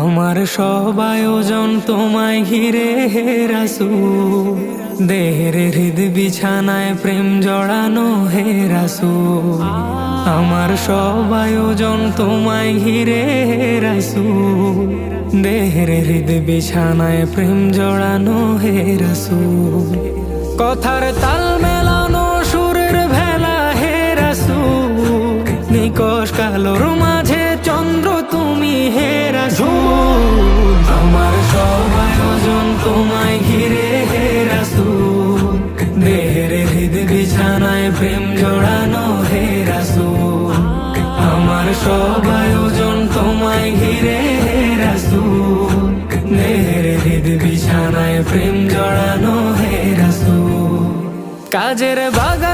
আমার সব আয়োজন তোমায় ঘিরে হে রাসূল, দেহের হৃদ বিছানায় প্রেম জড়ানো হে রাসূল। আমার সব আয়োজন তোমায় ঘিরে হে রাসূল, দেহের হৃদ বিছানায় প্রেম জড়ানো হে রাসূল। কথার তাল মেলানো সুরের ভেলা হে রাসূল, নিকশ কালোর মাঝে চন্দ্র তুমি হে রাসূল। আমার সব আয়োজন তোমায় ঘিরে হে রাসূল, দেহের হৃদ বিছানায় প্রেম জড়ানো হে রাসূল। আমার সব আয়োজন তোমায় ঘিরে হে রাসূল, দেহের হৃদ বিছানায় প্রেম জড়ানো হে রাসূল। কাজের বাগান